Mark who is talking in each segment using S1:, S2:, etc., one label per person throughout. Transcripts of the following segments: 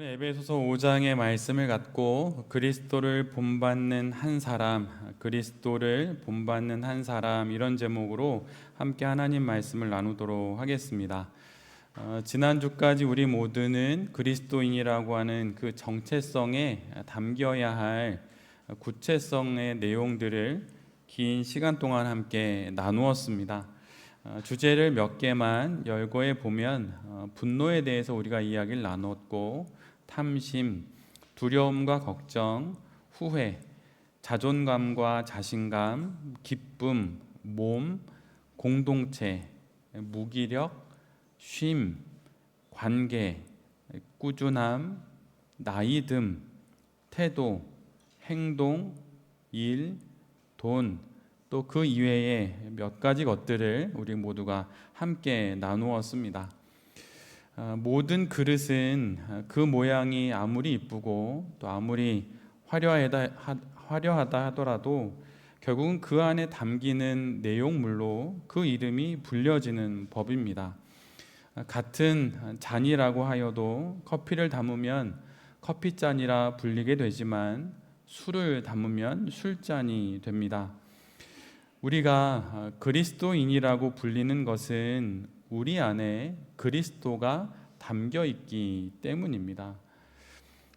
S1: 오늘 에베소서 5장의 말씀을 갖고 그리스도를 본받는 한 사람, 그리스도를 본받는 한 사람 이런 제목으로 함께 하나님 말씀을 나누도록 하겠습니다. 지난주까지 우리 모두는 그리스도인이라고 하는 그 정체성에 담겨야 할 구체성의 내용들을 긴 시간 동안 함께 나누었습니다. 주제를 몇 개만 열거해 보면 분노에 대해서 우리가 이야기를 나눴고, 탐심, 두려움과 걱정, 후회, 자존감과 자신감, 기쁨, 몸, 공동체, 무기력, 쉼, 관계, 꾸준함, 나이듦, 태도, 행동, 일, 돈, 또 그 이외에 몇 가지 것들을 우리 모두가 함께 나누었습니다. 모든 그릇은 그 모양이 아무리 이쁘고 또 아무리 화려하다 하더라도 결국은 그 안에 담기는 내용물로 그 이름이 불려지는 법입니다. 같은 잔이라고 하여도 커피를 담으면 커피잔이라 불리게 되지만 술을 담으면 술잔이 됩니다. 우리가 그리스도인이라고 불리는 것은 우리 안에 그리스도가 담겨 있기 때문입니다.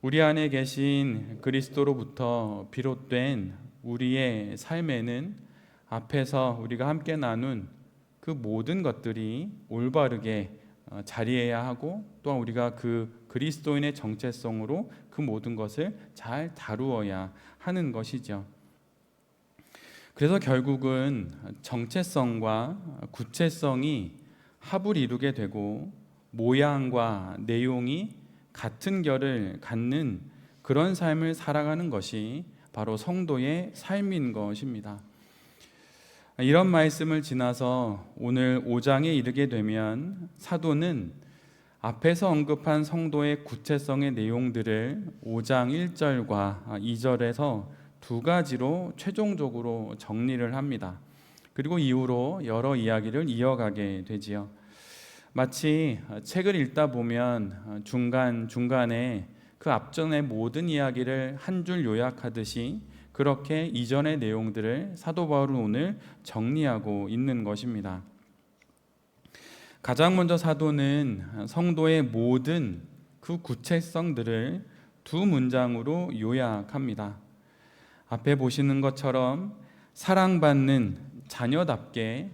S1: 우리 안에 계신 그리스도로부터 비롯된 우리의 삶에는 앞에서 우리가 함께 나눈 그 모든 것들이 올바르게 자리해야 하고, 또한 우리가 그 그리스도인의 정체성으로 그 모든 것을 잘 다루어야 하는 것이죠. 그래서 결국은 정체성과 구체성이 합을 이루게 되고 모양과 내용이 같은 결을 갖는 그런 삶을 살아가는 것이 바로 성도의 삶인 것입니다. 이런 말씀을 지나서 오늘 5장에 이르게 되면 사도는 앞에서 언급한 성도의 구체성의 내용들을 5장 1절과 2절에서 두 가지로 최종적으로 정리를 합니다. 그리고 이후로 여러 이야기를 이어가게 되지요. 마치 책을 읽다 보면 중간중간에 그 앞전의 모든 이야기를 한 줄 요약하듯이 그렇게 이전의 내용들을 사도 바울은 오늘 정리하고 있는 것입니다. 가장 먼저 사도는 성도의 모든 그 구체성들을 두 문장으로 요약합니다. 앞에 보시는 것처럼 사랑받는 자녀답게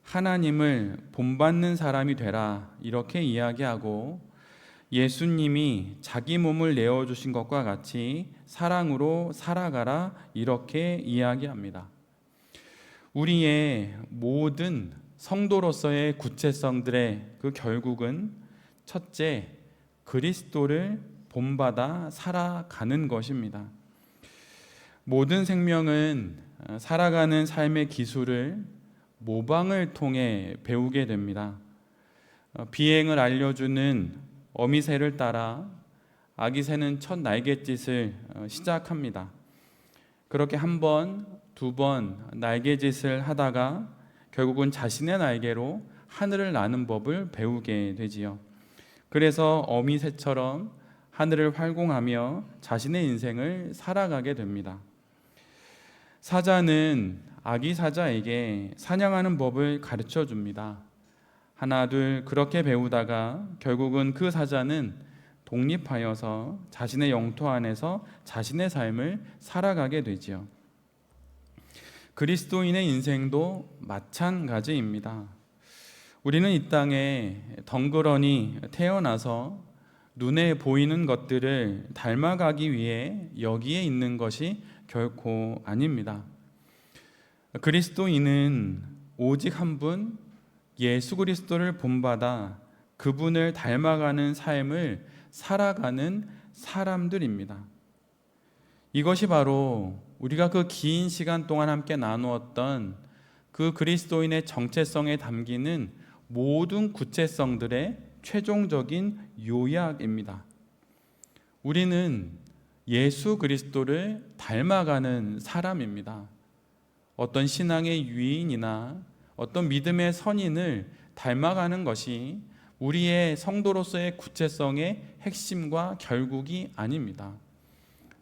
S1: 하나님을 본받는 사람이 되라, 이렇게 이야기하고, 예수님이 자기 몸을 내어주신 것과 같이 사랑으로 살아가라, 이렇게 이야기합니다. 우리의 모든 성도로서의 구체성들의 그 결국은 첫째, 그리스도를 본받아 살아가는 것입니다. 모든 생명은 살아가는 삶의 기술을 모방을 통해 배우게 됩니다. 비행을 알려주는 어미새를 따라 아기 새는 첫 날갯짓을 시작합니다. 그렇게 한 번, 두 번 날갯짓을 하다가 결국은 자신의 날개로 하늘을 나는 법을 배우게 되지요. 그래서 어미새처럼 하늘을 활공하며 자신의 인생을 살아가게 됩니다. 사자는 아기 사자에게 사냥하는 법을 가르쳐 줍니다. 하나, 둘 그렇게 배우다가 결국은 그 사자는 독립하여서 자신의 영토 안에서 자신의 삶을 살아가게 되지요. 그리스도인의 인생도 마찬가지입니다. 우리는 이 땅에 덩그러니 태어나서 눈에 보이는 것들을 닮아가기 위해 여기에 있는 것이 결코 아닙니다. 그리스도인은 오직 한 분, 예수 그리스도를 본받아 그분을 닮아가는 삶을 살아가는 사람들입니다. 이것이 바로 우리가 그 긴 시간 동안 함께 나누었던 그 그리스도인의 정체성에 담기는 모든 구체성들의 최종적인 요약입니다. 우리는 예수 그리스도를 닮아가는 사람입니다. 어떤 신앙의 유인이나 어떤 믿음의 선인을 닮아가는 것이 우리의 성도로서의 구체성의 핵심과 결국이 아닙니다.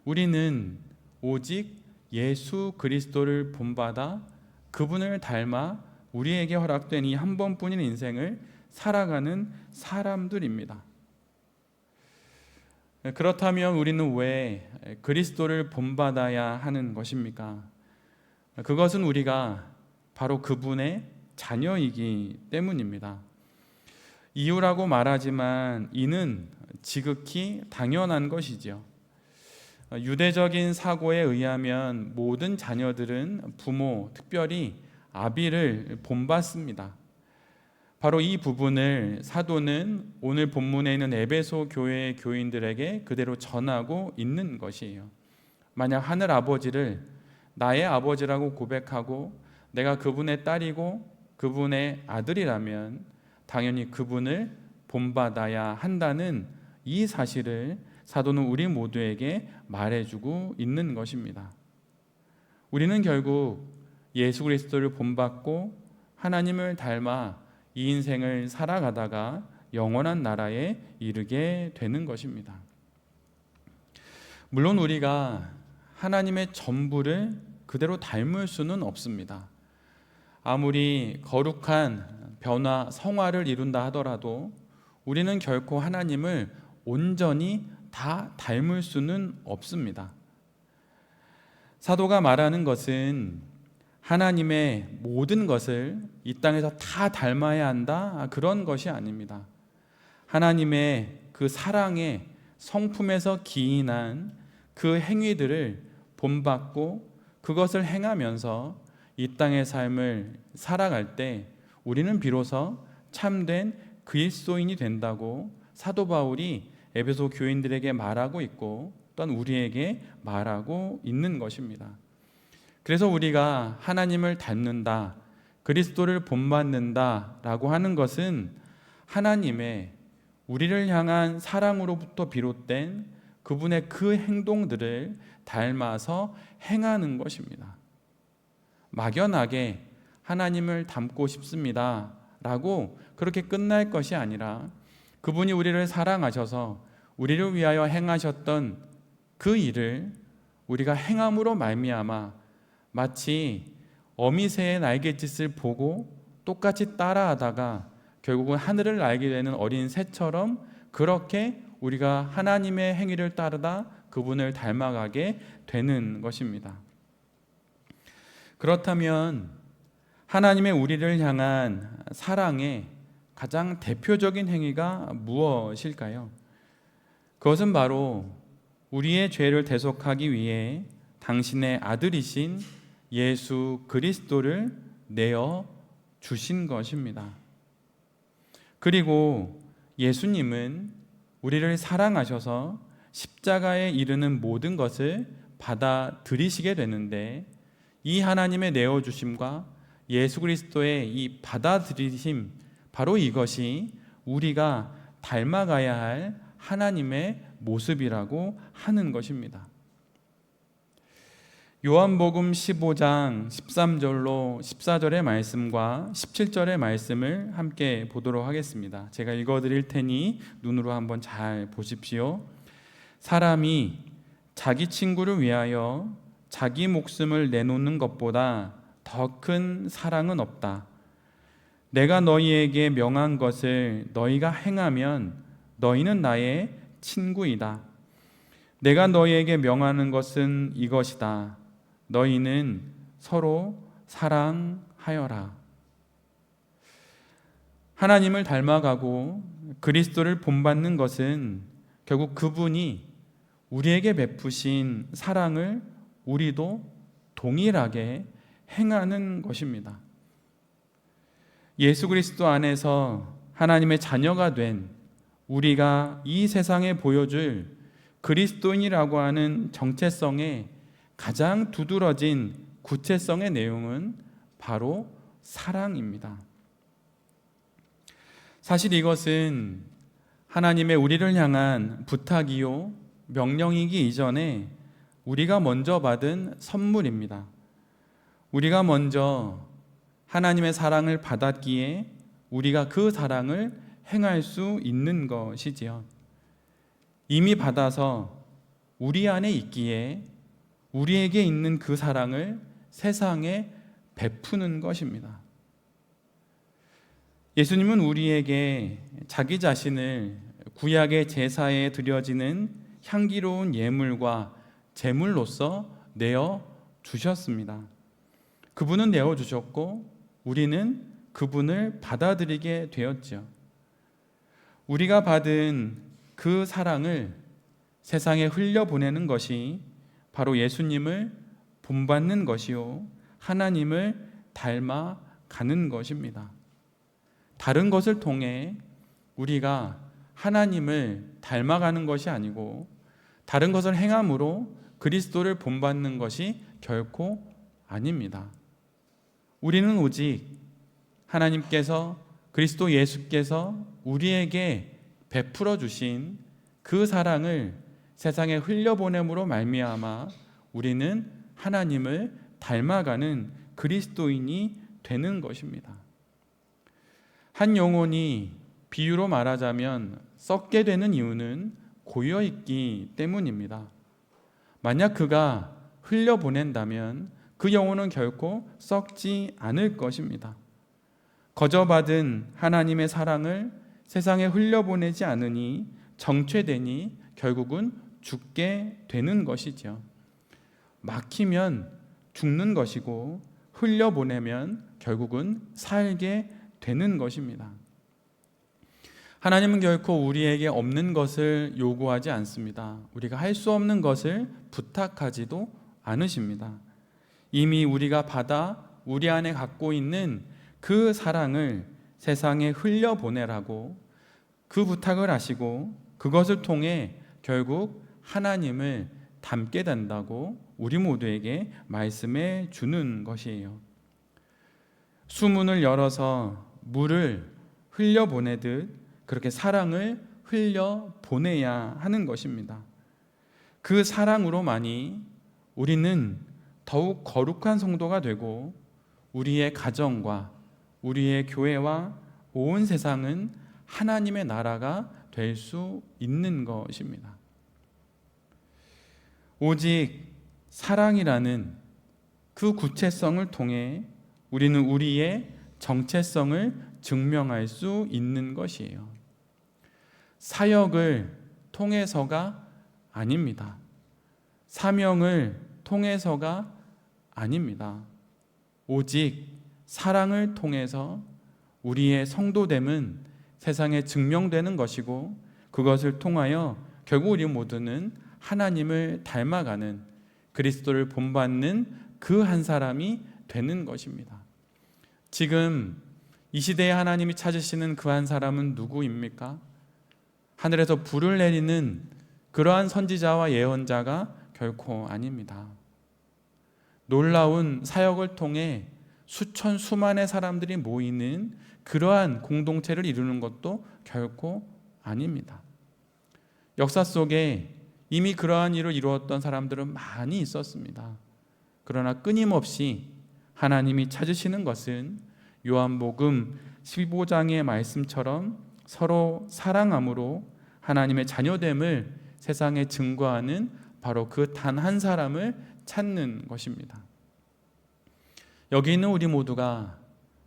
S1: 우리는 오직 예수 그리스도를 본받아 그분을 닮아 우리에게 허락된 이 한 번뿐인 인생을 살아가는 사람들입니다. 그렇다면 우리는 왜 그리스도를 본받아야 하는 것입니까? 그것은 우리가 바로 그분의 자녀이기 때문입니다. 이유라고 말하지만 이는 지극히 당연한 것이지요. 유대적인 사고에 의하면 모든 자녀들은 부모, 특별히 아비를 본받습니다. 바로 이 부분을 사도는 오늘 본문에 있는 에베소 교회의 교인들에게 그대로 전하고 있는 것이에요. 만약 하늘 아버지를 나의 아버지라고 고백하고 내가 그분의 딸이고 그분의 아들이라면 당연히 그분을 본받아야 한다는 이 사실을 사도는 우리 모두에게 말해주고 있는 것입니다. 우리는 결국 예수 그리스도를 본받고 하나님을 닮아 이 인생을 살아가다가 영원한 나라에 이르게 되는 것입니다. 물론 우리가 하나님의 전부를 그대로 닮을 수는 없습니다. 아무리 거룩한 변화, 성화를 이룬다 하더라도 우리는 결코 하나님을 온전히 다 닮을 수는 없습니다. 사도가 말하는 것은 하나님의 모든 것을 이 땅에서 다 닮아야 한다, 그런 것이 아닙니다. 하나님의 그 사랑의 성품에서 기인한 그 행위들을 본받고 그것을 행하면서 이 땅의 삶을 살아갈 때 우리는 비로소 참된 그리스도인이 된다고 사도 바울이 에베소 교인들에게 말하고 있고 또한 우리에게 말하고 있는 것입니다. 그래서 우리가 하나님을 닮는다, 그리스도를 본받는다 라고 하는 것은 하나님의 우리를 향한 사랑으로부터 비롯된 그분의 그 행동들을 닮아서 행하는 것입니다. 막연하게 하나님을 닮고 싶습니다 라고 그렇게 끝날 것이 아니라 그분이 우리를 사랑하셔서 우리를 위하여 행하셨던 그 일을 우리가 행함으로 말미암아 마치 어미새의 날갯짓을 보고 똑같이 따라하다가 결국은 하늘을 날게 되는 어린 새처럼 그렇게 우리가 하나님의 행위를 따르다 그분을 닮아가게 되는 것입니다. 그렇다면 하나님의 우리를 향한 사랑의 가장 대표적인 행위가 무엇일까요? 그것은 바로 우리의 죄를 대속하기 위해 당신의 아들이신 예수 그리스도를 내어 주신 것입니다. 그리고 예수님은 우리를 사랑하셔서 십자가에 이르는 모든 것을 받아들이시게 되는데 이 하나님의 내어주심과 예수 그리스도의 이 받아들이심, 바로 이것이 우리가 닮아가야 할 하나님의 모습이라고 하는 것입니다. 요한복음 15장 13절로 14절의 말씀과 17절의 말씀을 함께 보도록 하겠습니다. 제가 읽어드릴 테니 눈으로 한번 잘 보십시오. 사람이 자기 친구를 위하여 자기 목숨을 내놓는 것보다 더 큰 사랑은 없다. 내가 너희에게 명한 것을 너희가 행하면 너희는 나의 친구이다. 내가 너희에게 명하는 것은 이것이다. 너희는 서로 사랑하여라. 하나님을 닮아가고 그리스도를 본받는 것은 결국 그분이 우리에게 베푸신 사랑을 우리도 동일하게 행하는 것입니다. 예수 그리스도 안에서 하나님의 자녀가 된 우리가 이 세상에 보여줄 그리스도인이라고 하는 정체성의 가장 두드러진 구체성의 내용은 바로 사랑입니다. 사실 이것은 하나님의 우리를 향한 부탁이요 명령이기 이전에 우리가 먼저 받은 선물입니다. 우리가 먼저 하나님의 사랑을 받았기에 우리가 그 사랑을 행할 수 있는 것이지요. 이미 받아서 우리 안에 있기에 우리에게 있는 그 사랑을 세상에 베푸는 것입니다. 예수님은 우리에게 자기 자신을 구약의 제사에 드려지는 향기로운 예물과 제물로서 내어 주셨습니다. 그분은 내어 주셨고 우리는 그분을 받아들이게 되었죠. 우리가 받은 그 사랑을 세상에 흘려보내는 것이 바로 예수님을 본받는 것이요 하나님을 닮아가는 것입니다. 다른 것을 통해 우리가 하나님을 닮아가는 것이 아니고 다른 것을 행함으로 그리스도를 본받는 것이 결코 아닙니다. 우리는 오직 하나님께서 그리스도 예수께서 우리에게 베풀어 주신 그 사랑을 세상에 흘려보냄으로 말미암아 우리는 하나님을 닮아가는 그리스도인이 되는 것입니다. 한 영혼이 비유로 말하자면 썩게 되는 이유는 고여있기 때문입니다. 만약 그가 흘려보낸다면 그 영혼은 결코 썩지 않을 것입니다. 거저받은 하나님의 사랑을 세상에 흘려보내지 않으니 정죄되니 결국은 죽게 되는 것이죠. 막히면 죽는 것이고 흘려보내면 결국은 살게 되는 것입니다. 하나님은 결코 우리에게 없는 것을 요구하지 않습니다. 우리가 할 수 없는 것을 부탁하지도 않으십니다. 이미 우리가 받아 우리 안에 갖고 있는 그 사랑을 세상에 흘려보내라고 그 부탁을 하시고 그것을 통해 결국 하나님을 닮게 된다고 우리 모두에게 말씀해 주는 것이에요. 수문을 열어서 물을 흘려보내듯 그렇게 사랑을 흘려보내야 하는 것입니다. 그 사랑으로만이 우리는 더욱 거룩한 성도가 되고 우리의 가정과 우리의 교회와 온 세상은 하나님의 나라가 될 수 있는 것입니다. 오직 사랑이라는 그 구체성을 통해 우리는 우리의 정체성을 증명할 수 있는 것이에요. 사역을 통해서가 아닙니다. 사명을 통해서가 아닙니다. 오직 사랑을 통해서 우리의 성도됨은 세상에 증명되는 것이고 그것을 통하여 결국 우리 모두는 하나님을 닮아가는 그리스도를 본받는 그 한 사람이 되는 것입니다. 지금 이 시대에 하나님이 찾으시는 그 한 사람은 누구입니까? 하늘에서 불을 내리는 그러한 선지자와 예언자가 결코 아닙니다. 놀라운 사역을 통해 수천 수만의 사람들이 모이는 그러한 공동체를 이루는 것도 결코 아닙니다. 역사 속에 이미 그러한 일을 이루었던 사람들은 많이 있었습니다. 그러나 끊임없이 하나님이 찾으시는 것은 요한복음 15장의 말씀처럼 서로 사랑함으로 하나님의 자녀됨을 세상에 증거하는 바로 그 단 한 사람을 찾는 것입니다. 여기 있는 우리 모두가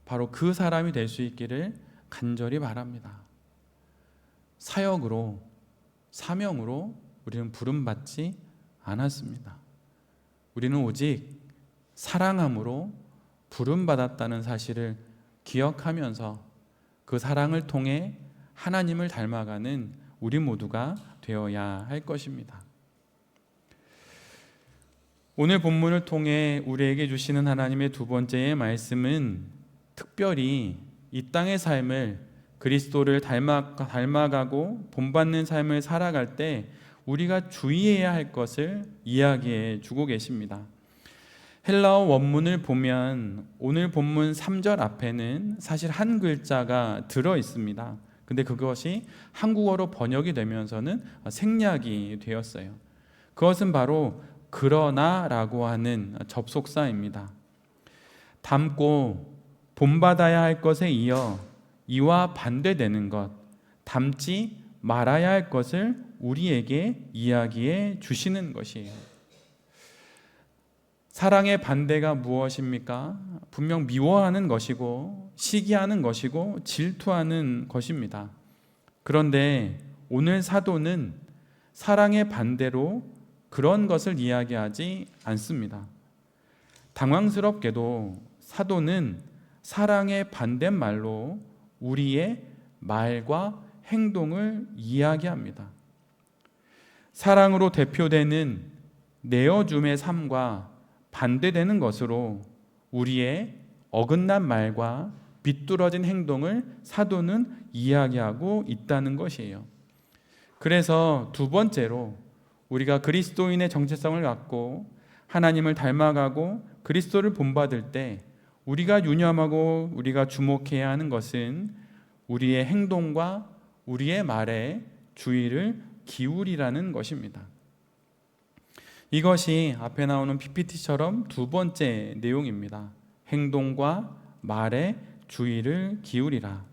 S1: 바로 그 사람이 될 수 있기를 간절히 바랍니다. 사역으로, 사명으로 우리는 부름받지 않았습니다. 우리는 오직 사랑함으로 부름받았다는 사실을 기억하면서 그 사랑을 통해 하나님을 닮아가는 우리 모두가 되어야 할 것입니다. 오늘 본문을 통해 우리에게 주시는 하나님의 두 번째의 말씀은 특별히 이 땅의 삶을 그리스도를 닮아가고 본받는 삶을 살아갈 때 우리가 주의해야 할 것을 이야기해 주고 계십니다. 헬라어 원문을 보면 오늘 본문 3절 앞에는 사실 한 글자가 들어 있습니다. 근데 그것이 한국어로 번역이 되면서는 생략이 되었어요. 그것은 바로 그러나라고 하는 접속사입니다. 닮고 본받아야 할 것에 이어 이와 반대되는 것, 닮지 말아야 할 것을 우리에게 이야기해 주시는 것이에요. 사랑의 반대가 무엇입니까? 분명 미워하는 것이고 시기하는 것이고 질투하는 것입니다. 그런데 오늘 사도는 사랑의 반대로 그런 것을 이야기하지 않습니다. 당황스럽게도 사도는 사랑의 반대말로 우리의 말과 행동을 이야기합니다. 사랑으로 대표되는 내어줌의 삶과 반대되는 것으로 우리의 어긋난 말과 비뚤어진 행동을 사도는 이야기하고 있다는 것이에요. 그래서 두 번째로 우리가 그리스도인의 정체성을 갖고 하나님을 닮아가고 그리스도를 본받을 때 우리가 유념하고 우리가 주목해야 하는 것은 우리의 행동과 우리의 말에 주의를 기울이라는 것입니다. 이것이 앞에 나오는 PPT처럼 두 번째 내용입니다. 행동과 말에 주의를 기울이라.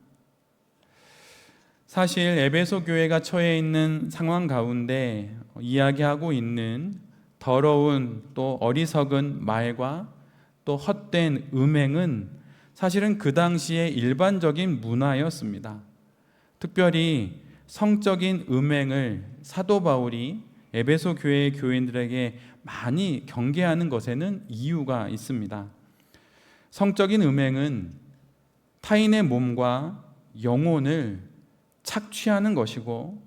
S1: 사실 에베소 교회가 처해 있는 상황 가운데 이야기하고 있는 더러운 또 어리석은 말과 또 헛된 음행은 사실은 그 당시의 일반적인 문화였습니다. 특별히 성적인 음행을 사도 바울이 에베소 교회의 교인들에게 많이 경계하는 것에는 이유가 있습니다. 성적인 음행은 타인의 몸과 영혼을 착취하는 것이고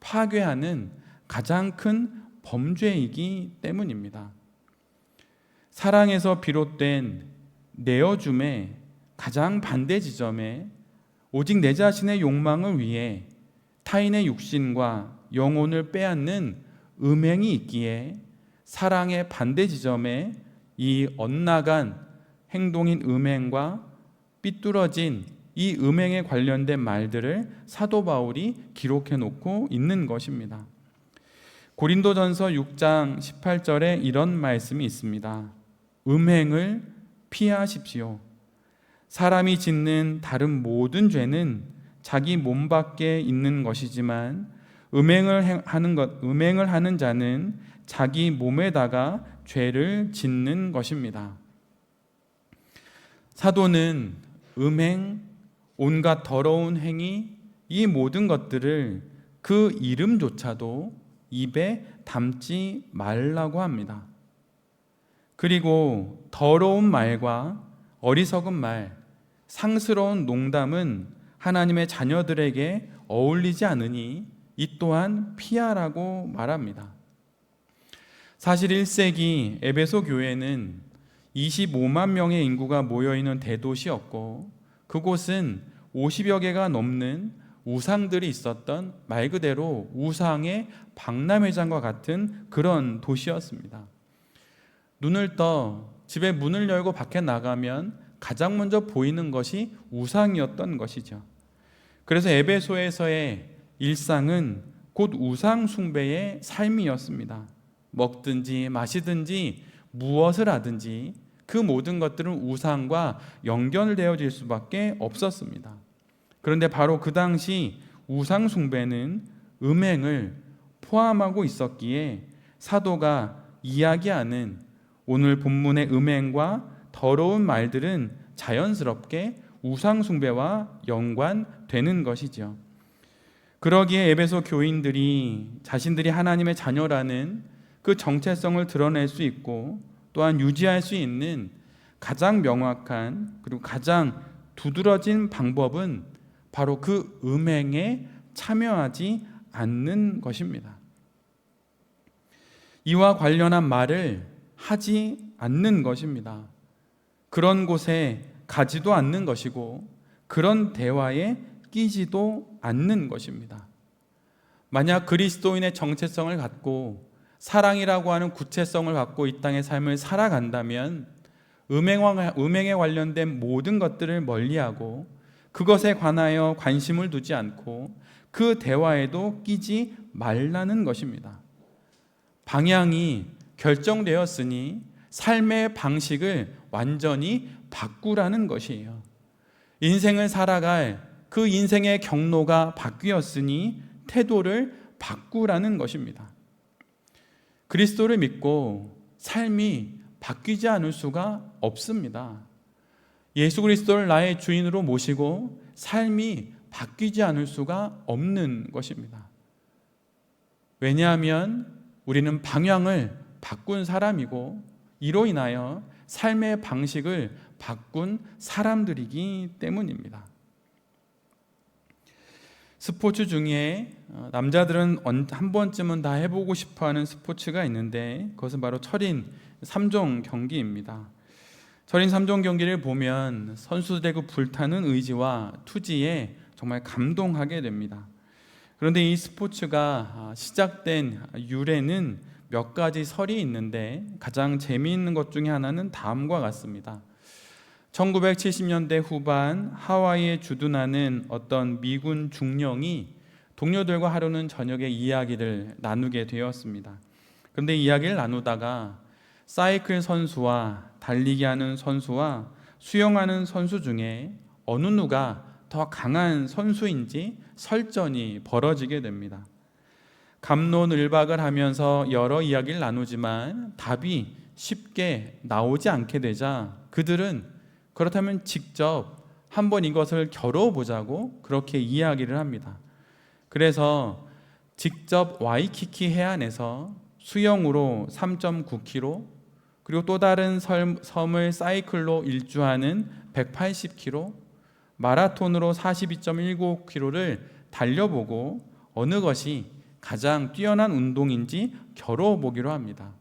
S1: 파괴하는 가장 큰 범죄이기 때문입니다. 사랑에서 비롯된 내어줌의 가장 반대 지점에 오직 내 자신의 욕망을 위해 타인의 육신과 영혼을 빼앗는 음행이 있기에 사랑의 반대 지점에 이 엇나간 행동인 음행과 삐뚤어진 이 음행에 관련된 말들을 사도 바울이 기록해 놓고 있는 것입니다. 고린도전서 6장 18절에 이런 말씀이 있습니다. 음행을 피하십시오. 사람이 짓는 다른 모든 죄는 자기 몸 밖에 있는 것이지만 음행을 하는 자는 자기 몸에다가 죄를 짓는 것입니다. 사도는 음행, 온갖 더러운 행위, 이 모든 것들을 그 이름조차도 입에 담지 말라고 합니다. 그리고 더러운 말과 어리석은 말, 상스러운 농담은 하나님의 자녀들에게 어울리지 않으니 이 또한 피하라고 말합니다. 사실 1세기 에베소 교회는 25만 명의 인구가 모여있는 대도시였고 그곳은 50여 개가 넘는 우상들이 있었던 말 그대로 우상의 박람회장과 같은 그런 도시였습니다. 눈을 떠 집에 문을 열고 밖에 나가면 가장 먼저 보이는 것이 우상이었던 것이죠. 그래서 에베소에서의 일상은 곧 우상 숭배의 삶이었습니다. 먹든지 마시든지 무엇을 하든지 그 모든 것들은 우상과 연결되어질 수밖에 없었습니다. 그런데 바로 그 당시 우상 숭배는 음행을 포함하고 있었기에 사도가 이야기하는 오늘 본문의 음행과 더러운 말들은 자연스럽게 우상 숭배와 연관되는 것이죠. 그러기에 에베소 교인들이 자신들이 하나님의 자녀라는 그 정체성을 드러낼 수 있고 또한 유지할 수 있는 가장 명확한 그리고 가장 두드러진 방법은 바로 그 음행에 참여하지 않는 것입니다. 이와 관련한 말을 하지 않는 것입니다. 그런 곳에 가지도 않는 것이고 그런 대화에 끼지도 않는 것입니다. 만약 그리스도인의 정체성을 갖고 사랑이라고 하는 구체성을 갖고 이 땅의 삶을 살아간다면 음행에 관련된 모든 것들을 멀리하고 그것에 관하여 관심을 두지 않고 그 대화에도 끼지 말라는 것입니다. 방향이 결정되었으니 삶의 방식을 완전히 바꾸라는 것이에요. 인생을 살아갈 그 인생의 경로가 바뀌었으니 태도를 바꾸라는 것입니다. 그리스도를 믿고 삶이 바뀌지 않을 수가 없습니다. 예수 그리스도를 나의 주인으로 모시고 삶이 바뀌지 않을 수가 없는 것입니다. 왜냐하면 우리는 방향을 바꾼 사람이고 이로 인하여 삶의 방식을 바꾼 사람들이기 때문입니다. 스포츠 중에 남자들은 한 번쯤은 다 해보고 싶어하는 스포츠가 있는데 그것은 바로 철인 3종 경기입니다. 철인 3종 경기를 보면 선수들의 그 불타는 의지와 투지에 정말 감동하게 됩니다. 그런데 이 스포츠가 시작된 유래는 몇 가지 설이 있는데 가장 재미있는 것 중에 하나는 다음과 같습니다. 1970년대 후반 하와이에 주둔하는 어떤 미군 중령이 동료들과 하루는 저녁에 이야기를 나누게 되었습니다. 그런데 이야기를 나누다가 사이클 선수와 달리기 하는 선수와 수영하는 선수 중에 어느 누가 더 강한 선수인지 설전이 벌어지게 됩니다. 갑론을박을 하면서 여러 이야기를 나누지만 답이 쉽게 나오지 않게 되자 그들은 그렇다면 직접 한번 이것을 겨뤄보자고 그렇게 이야기를 합니다. 그래서 직접 와이키키 해안에서 수영으로 3.9km 그리고 또 다른 섬을 사이클로 일주하는 180km 마라톤으로 42.19km를 달려보고 어느 것이 가장 뛰어난 운동인지 겨뤄보기로 합니다.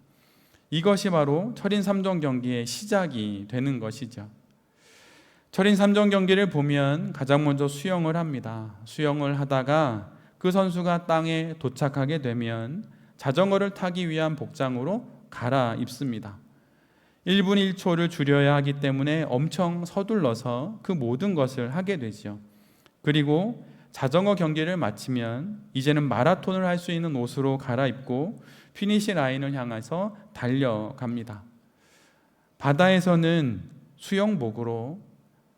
S1: 이것이 바로 철인 3종 경기의 시작이 되는 것이죠. 철인 3종 경기를 보면 가장 먼저 수영을 합니다. 수영을 하다가 그 선수가 땅에 도착하게 되면 자전거를 타기 위한 복장으로 갈아입습니다. 1분 1초를 줄여야 하기 때문에 엄청 서둘러서 그 모든 것을 하게 되죠. 그리고 자전거 경기를 마치면 이제는 마라톤을 할 수 있는 옷으로 갈아입고 피니시 라인을 향해서 달려갑니다. 바다에서는 수영복으로,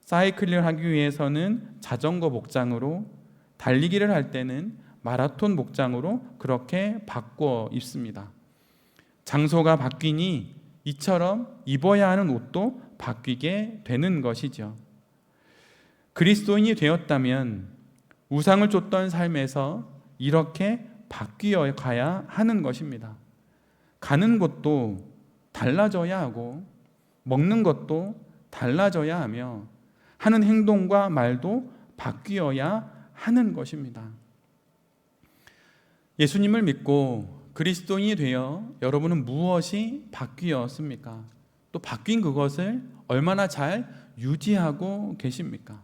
S1: 사이클을 하기 위해서는 자전거 복장으로, 달리기를 할 때는 마라톤 복장으로 그렇게 바꿔 입습니다. 장소가 바뀌니 이처럼 입어야 하는 옷도 바뀌게 되는 것이죠. 그리스도인이 되었다면 우상을 쫓던 삶에서 이렇게 바뀌어 가야 하는 것입니다. 가는 곳도 달라져야 하고 먹는 것도 달라져야 하며 하는 행동과 말도 바뀌어야 하는 것입니다. 예수님을 믿고 그리스도인이 되어 여러분은 무엇이 바뀌었습니까? 또 바뀐 그것을 얼마나 잘 유지하고 계십니까?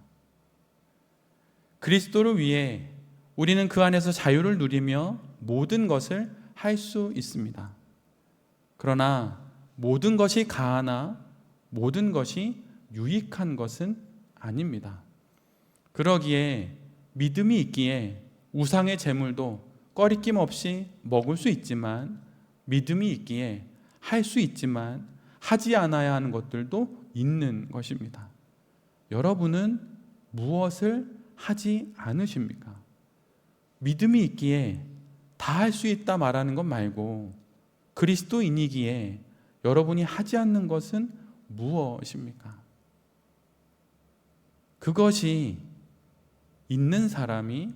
S1: 그리스도를 위해 우리는 그 안에서 자유를 누리며 모든 것을 할 수 있습니다. 그러나 모든 것이 가하나 모든 것이 유익한 것은 아닙니다. 그러기에 믿음이 있기에 우상의 제물도 꺼리낌 없이 먹을 수 있지만, 믿음이 있기에 할 수 있지만 하지 않아야 하는 것들도 있는 것입니다. 여러분은 무엇을 하지 않으십니까? 믿음이 있기에 다 할 수 있다 말하는 것 말고 그리스도인이기에 여러분이 하지 않는 것은 무엇입니까? 그것이 있는 사람이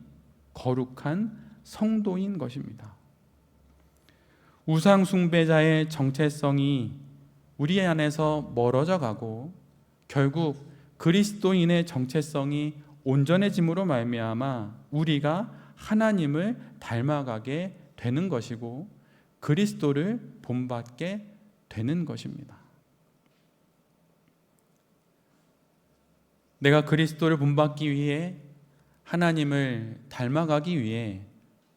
S1: 거룩한 성도인 것입니다. 우상 숭배자의 정체성이 우리 안에서 멀어져 가고 결국 그리스도인의 정체성이 온전해짐으로 말미암아 우리가 하나님을 닮아가게 되는 것이고 그리스도를 본받게 되는 것입니다. 내가 그리스도를 본받기 위해, 하나님을 닮아가기 위해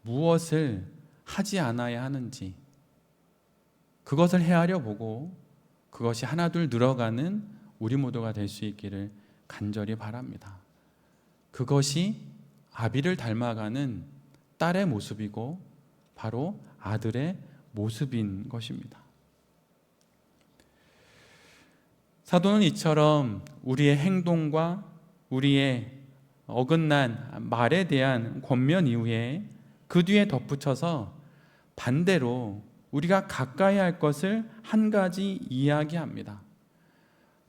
S1: 무엇을 하지 않아야 하는지 그것을 헤아려 보고 그것이 하나둘 늘어가는 우리 모두가 될 수 있기를 간절히 바랍니다. 그것이 아비를 닮아가는 딸의 모습이고 바로 아들의 모습인 것입니다. 사도는 이처럼 우리의 행동과 우리의 어긋난 말에 대한 권면 이후에 그 뒤에 덧붙여서 반대로 우리가 가까이 할 것을 한 가지 이야기합니다.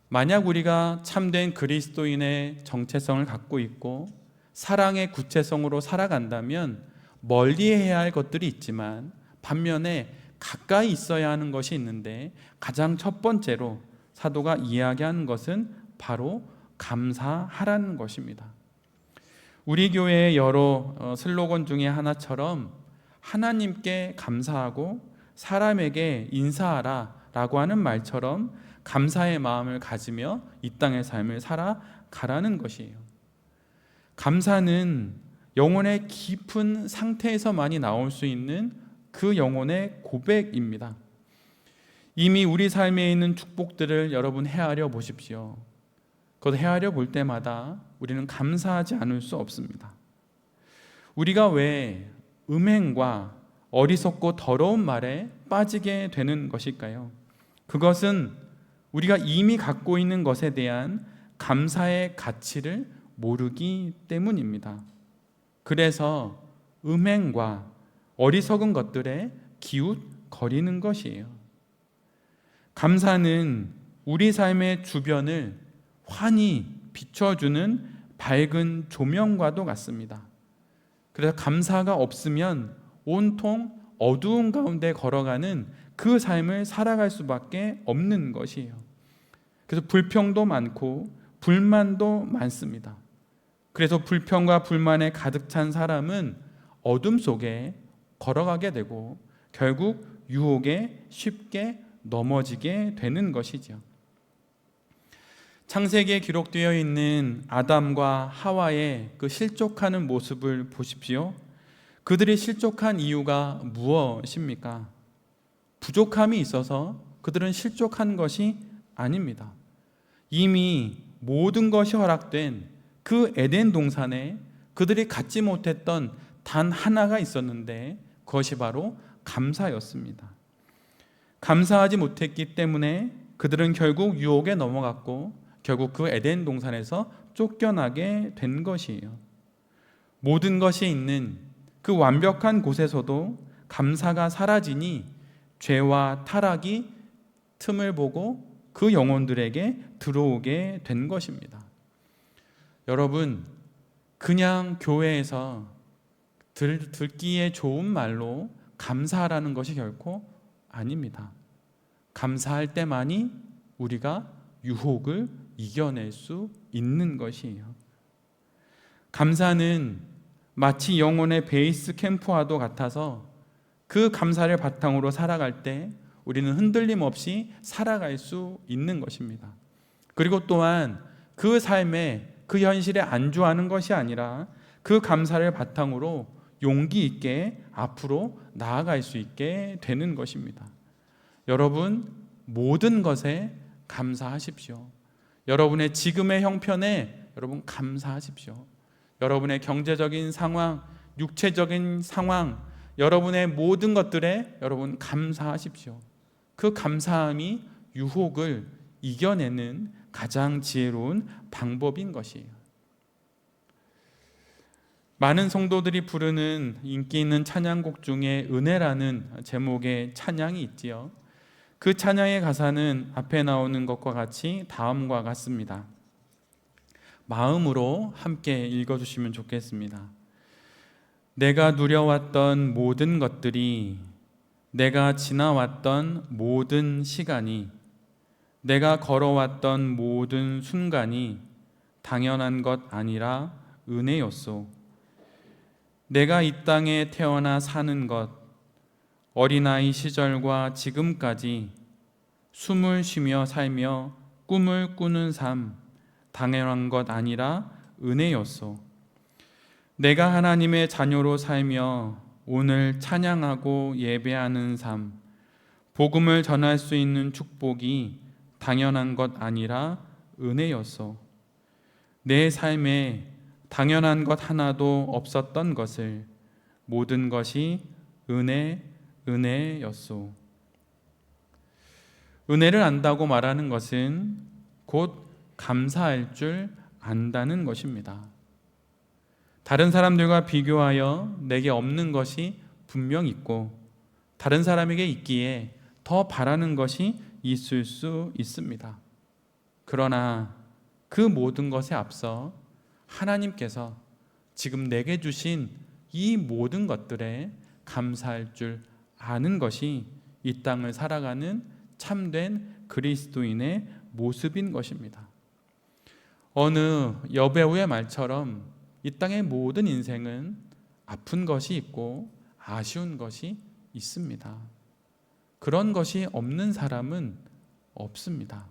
S1: 만약 우리가 참된 그리스도인의 정체성을 갖고 있고 사랑의 구체성으로 살아간다면 멀리 해야 할 것들이 있지만 반면에 가까이 있어야 하는 것이 있는데, 가장 첫 번째로 사도가 이야기하는 것은 바로 감사하라는 것입니다. 우리 교회의 여러 슬로건 중에 하나처럼 하나님께 감사하고 사람에게 인사하라 라고 하는 말처럼 감사의 마음을 가지며 이 땅의 삶을 살아가라는 것이에요. 감사는 영혼의 깊은 상태에서만이 나올 수 있는 그 영혼의 고백입니다. 이미 우리 삶에 있는 축복들을 여러분 헤아려 보십시오. 그것 헤아려 볼 때마다 우리는 감사하지 않을 수 없습니다. 우리가 왜 음행과 어리석고 더러운 말에 빠지게 되는 것일까요? 그것은 우리가 이미 갖고 있는 것에 대한 감사의 가치를 모르기 때문입니다. 그래서 음행과 어리석은 것들에 기웃거리는 것이에요. 감사는 우리 삶의 주변을 환히 비춰주는 밝은 조명과도 같습니다. 그래서 감사가 없으면 온통 어두운 가운데 걸어가는 그 삶을 살아갈 수밖에 없는 것이에요. 그래서 불평도 많고 불만도 많습니다. 그래서 불평과 불만에 가득 찬 사람은 어둠 속에 걸어가게 되고 결국 유혹에 쉽게 넘어지게 되는 것이죠. 창세기에 기록되어 있는 아담과 하와의 그 실족하는 모습을 보십시오. 그들이 실족한 이유가 무엇입니까? 부족함이 있어서 그들은 실족한 것이 아닙니다. 이미 모든 것이 허락된 그 에덴 동산에 그들이 갖지 못했던 단 하나가 있었는데 그것이 바로 감사였습니다. 감사하지 못했기 때문에 그들은 결국 유혹에 넘어갔고 결국 그 에덴 동산에서 쫓겨나게 된 것이에요. 모든 것이 있는 그 완벽한 곳에서도 감사가 사라지니 죄와 타락이 틈을 보고 그 영혼들에게 들어오게 된 것입니다. 여러분, 그냥 교회에서 듣기에 좋은 말로 감사하라는 것이 결코 아닙니다. 감사할 때만이 우리가 유혹을 이겨낼 수 있는 것이에요. 감사는 마치 영혼의 베이스 캠프와도 같아서 그 감사를 바탕으로 살아갈 때 우리는 흔들림 없이 살아갈 수 있는 것입니다. 그리고 또한 그 삶에 그 현실에 안주하는 것이 아니라 그 감사를 바탕으로 용기 있게 앞으로 나아갈 수 있게 되는 것입니다. 여러분, 모든 것에 감사하십시오. 여러분의 지금의 형편에 여러분 감사하십시오. 여러분의 경제적인 상황, 육체적인 상황, 여러분의 모든 것들에 여러분 감사하십시오. 그 감사함이 유혹을 이겨내는 가장 지혜로운 방법인 것이에요. 많은 성도들이 부르는 인기 있는 찬양곡 중에 은혜라는 제목의 찬양이 있지요. 그 찬양의 가사는 앞에 나오는 것과 같이 다음과 같습니다. 마음으로 함께 읽어주시면 좋겠습니다. 내가 누려왔던 모든 것들이, 내가 지나왔던 모든 시간이, 내가 걸어왔던 모든 순간이 당연한 것 아니라 은혜였소. 내가 이 땅에 태어나 사는 것, 어린아이 시절과 지금까지 숨을 쉬며 살며 꿈을 꾸는 삶, 당연한 것 아니라 은혜였소. 내가 하나님의 자녀로 살며 오늘 찬양하고 예배하는 삶, 복음을 전할 수 있는 축복이 당연한 것 아니라 은혜였소. 내 삶에 당연한 것 하나도 없었던 것을 모든 것이 은혜였소. 은혜를 안다고 말하는 것은 곧 감사할 줄 안다는 것입니다. 다른 사람들과 비교하여 내게 없는 것이 분명 있고 다른 사람에게 있기에 더 바라는 것이 있을 수 있습니다. 그러나 그 모든 것에 앞서 하나님께서 지금 내게 주신 이 모든 것들에 감사할 줄 아는 것이 이 땅을 살아가는 참된 그리스도인의 모습인 것입니다. 어느 여배우의 말처럼 이 땅의 모든 인생은 아픈 것이 있고 아쉬운 것이 있습니다. 그런 것이 없는 사람은 없습니다.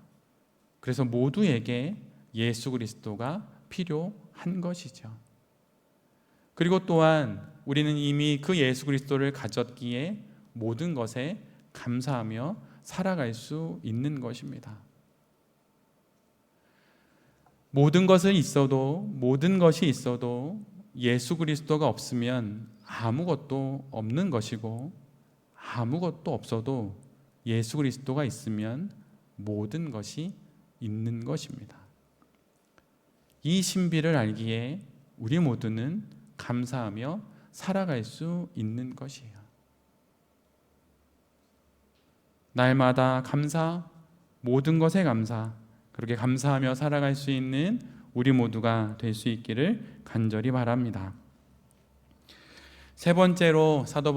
S1: 그래서 모두에게 예수 그리스도가 필요한 것이죠. 그리고 또한 우리는 이미 그 예수 그리스도를 가졌기에 모든 것에 감사하며 살아갈 수 있는 것입니다. 모든 것이 있어도 예수 그리스도가 없으면 아무것도 없는 것이고 아무것도 없어도 예수 그리스도가 있으면 모든 것이 있는 것입니다. 이 신비를 알기에 우리 모두는 감사하며 살아갈 수 있는 것이에요. 날마다 감사, 모든 것에 감사, 그렇게 감사하며 살아갈 수 있는 우리 모두가 될 수 있기를 간절히 바랍니다. 세 번째로 사도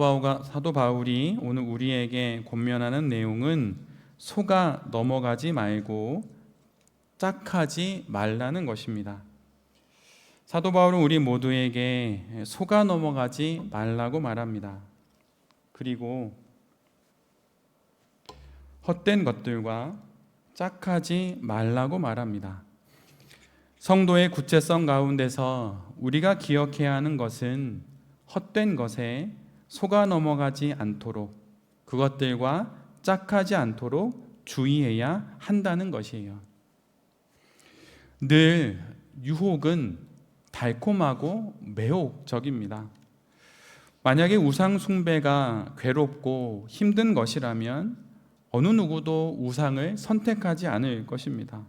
S1: 바울이 오늘 우리에게 권면하는 내용은 속아 넘어가지 말고 짝하지 말라는 것입니다. 사도 바울은 우리 모두에게 속아 넘어가지 말라고 말합니다. 그리고 헛된 것들과 짝하지 말라고 말합니다. 성도의 구체성 가운데서 우리가 기억해야 하는 것은 헛된 것에 속아 넘어가지 않도록, 그것들과 짝하지 않도록 주의해야 한다는 것이에요. 늘 유혹은 달콤하고 매혹적입니다. 만약에 우상 숭배가 괴롭고 힘든 것이라면 어느 누구도 우상을 선택하지 않을 것입니다.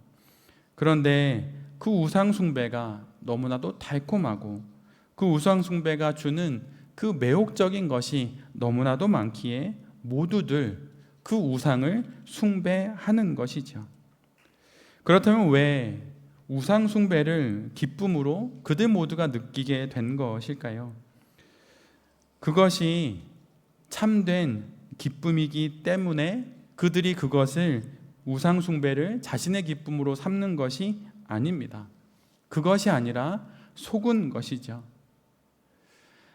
S1: 그런데 그 우상 숭배가 너무나도 달콤하고 그 우상 숭배가 주는 그 매혹적인 것이 너무나도 많기에 모두들 그 우상을 숭배하는 것이죠. 그렇다면 왜 우상 숭배를 기쁨으로 그들 모두가 느끼게 된 것일까요? 그것이 참된 기쁨이기 때문에 그들이 그것을 우상 숭배를 자신의 기쁨으로 삼는 것이 아닙니다. 그것이 아니라 속은 것이죠.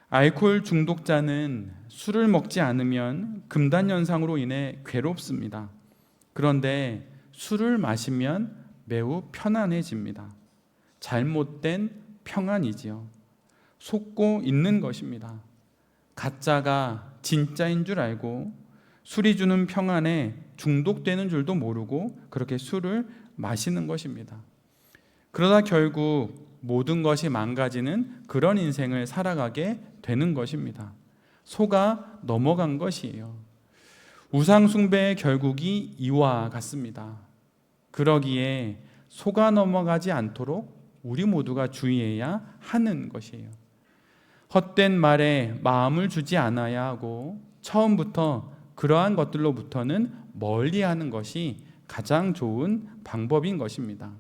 S1: 알코올 중독자는 술을 먹지 않으면 금단현상으로 인해 괴롭습니다. 그런데 술을 마시면 매우 편안해집니다. 잘못된 평안이지요. 속고 있는 것입니다. 가짜가 진짜인 줄 알고 술이 주는 평안에 중독되는 줄도 모르고 그렇게 술을 마시는 것입니다. 그러다 결국 모든 것이 망가지는 그런 인생을 살아가게 되는 것입니다. 속아 넘어간 것이에요. 우상 숭배의 결국이 이와 같습니다. 그러기에 속아 넘어가지 않도록 우리 모두가 주의해야 하는 것이에요. 헛된 말에 마음을 주지 않아야 하고 처음부터 그러한 것들로부터는 멀리하는 것이 가장 좋은 방법인 것입니다.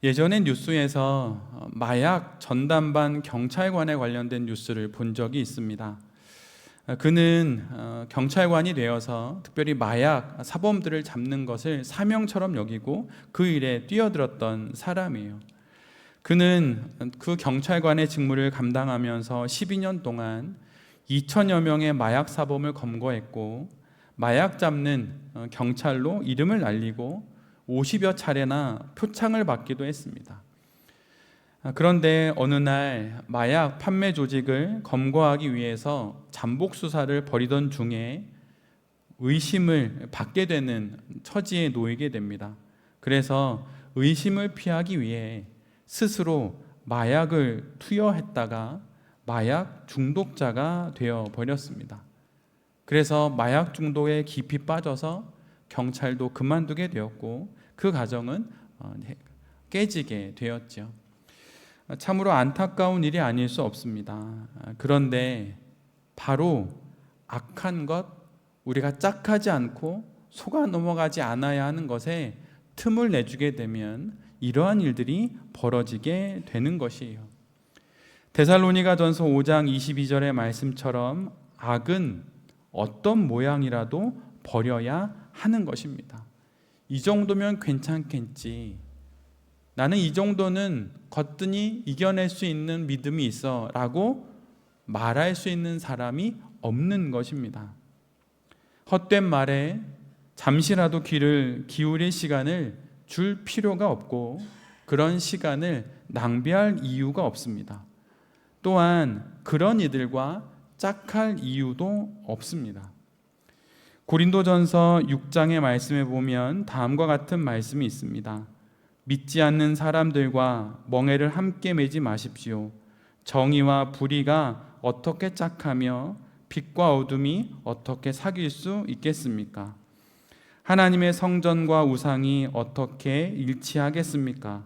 S1: 예전에 뉴스에서 마약 전담반 경찰관에 관련된 뉴스를 본 적이 있습니다. 그는 경찰관이 되어서 특별히 마약 사범들을 잡는 것을 사명처럼 여기고 그 일에 뛰어들었던 사람이에요. 그는 그 경찰관의 직무를 감당하면서 12년 동안 2천여 명의 마약 사범을 검거했고 마약 잡는 경찰로 이름을 날리고 50여 차례나 표창을 받기도 했습니다. 그런데 어느 날 마약 판매 조직을 검거하기 위해서 잠복 수사를 벌이던 중에 의심을 받게 되는 처지에 놓이게 됩니다. 그래서 의심을 피하기 위해 스스로 마약을 투여했다가 마약 중독자가 되어 버렸습니다. 그래서 마약 중독에 깊이 빠져서 경찰도 그만두게 되었고 그 가정은 깨지게 되었죠. 참으로 안타까운 일이 아닐 수 없습니다. 그런데 바로 악한 것, 우리가 짝하지 않고 속아 넘어가지 않아야 하는 것에 틈을 내주게 되면 이러한 일들이 벌어지게 되는 것이에요. 데살로니가전서 5장 22절의 말씀처럼 악은 어떤 모양이라도 버려야 하는 것입니다. 이 정도면 괜찮겠지. 나는 이 정도는 거뜬히 이겨낼 수 있는 믿음이 있어 라고 말할 수 있는 사람이 없는 것입니다. 헛된 말에 잠시라도 귀를 기울일 시간을 줄 필요가 없고 그런 시간을 낭비할 이유가 없습니다. 또한 그런 이들과 짝할 이유도 없습니다. 고린도전서 6장의 말씀에 보면 다음과 같은 말씀이 있습니다. 믿지 않는 사람들과 멍에를 함께 매지 마십시오. 정의와 불의가 어떻게 짝하며 빛과 어둠이 어떻게 사귈 수 있겠습니까? 하나님의 성전과 우상이 어떻게 일치하겠습니까?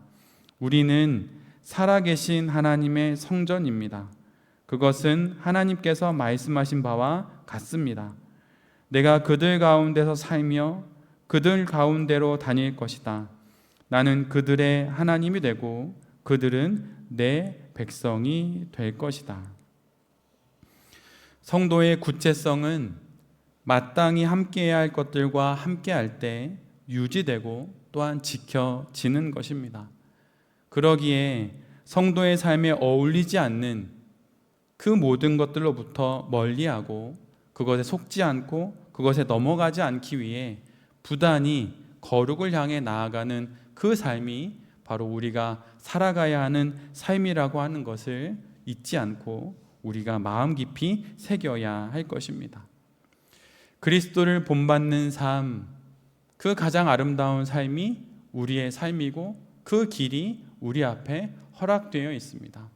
S1: 우리는 살아계신 하나님의 성전입니다. 그것은 하나님께서 말씀하신 바와 같습니다. 내가 그들 가운데서 살며 그들 가운데로 다닐 것이다. 나는 그들의 하나님이 되고 그들은 내 백성이 될 것이다. 성도의 구체성은 마땅히 함께해야 할 것들과 함께할 때 유지되고 또한 지켜지는 것입니다. 그러기에 성도의 삶에 어울리지 않는 그 모든 것들로부터 멀리하고 그것에 속지 않고 그것에 넘어가지 않기 위해 부단히 거룩을 향해 나아가는 그 삶이 바로 우리가 살아가야 하는 삶이라고 하는 것을 잊지 않고 우리가 마음 깊이 새겨야 할 것입니다. 그리스도를 본받는 삶, 그 가장 아름다운 삶이 우리의 삶이고 그 길이 우리 앞에 허락되어 있습니다.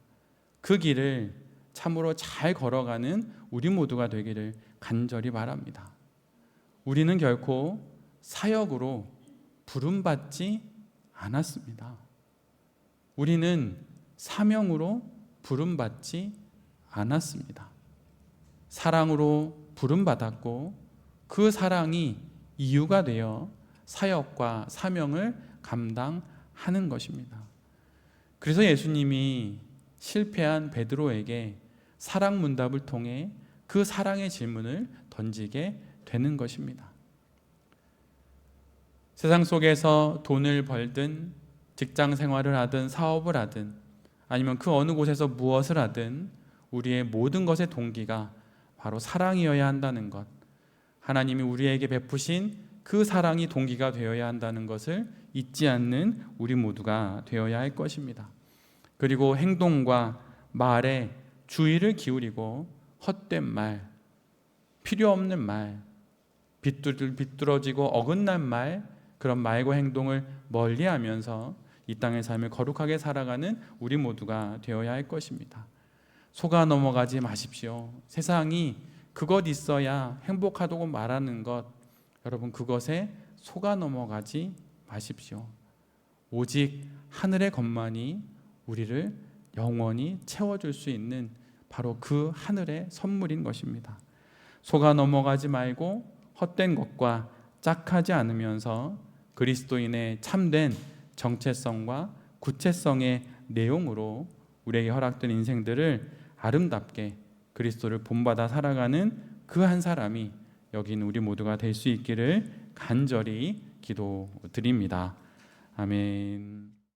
S1: 그 길을 참으로 잘 걸어가는 우리 모두가 되기를 간절히 바랍니다. 우리는 결코 사역으로 부름받지 않았습니다. 우리는 사명으로 부름받지 않았습니다. 사랑으로 부름받았고 그 사랑이 이유가 되어 사역과 사명을 감당하는 것입니다. 그래서 예수님이 실패한 베드로에게 사랑 문답을 통해 그 사랑의 질문을 던지게 되는 것입니다. 세상 속에서 돈을 벌든 직장 생활을 하든 사업을 하든 아니면 그 어느 곳에서 무엇을 하든 우리의 모든 것의 동기가 바로 사랑이어야 한다는 것, 하나님이 우리에게 베푸신 그 사랑이 동기가 되어야 한다는 것을 잊지 않는 우리 모두가 되어야 할 것입니다. 그리고 행동과 말에 주의를 기울이고 헛된 말, 필요 없는 말, 비뚤어지고 어긋난 말, 그런 말과 행동을 멀리하면서 이 땅의 삶을 거룩하게 살아가는 우리 모두가 되어야 할 것입니다. 속아 넘어가지 마십시오. 세상이 그것 있어야 행복하다고 말하는 것, 여러분 그것에 속아 넘어가지 마십시오. 오직 하늘의 것만이 우리를 영원히 채워줄 수 있는 바로 그 하늘의 선물인 것입니다. 속아 넘어가지 말고 헛된 것과 짝하지 않으면서 그리스도인의 참된 정체성과 구체성의 내용으로 우리에게 허락된 인생들을 아름답게 그리스도를 본받아 살아가는 그 한 사람이 여기 있는 우리 모두가 될 수 있기를 간절히 기도드립니다. 아멘.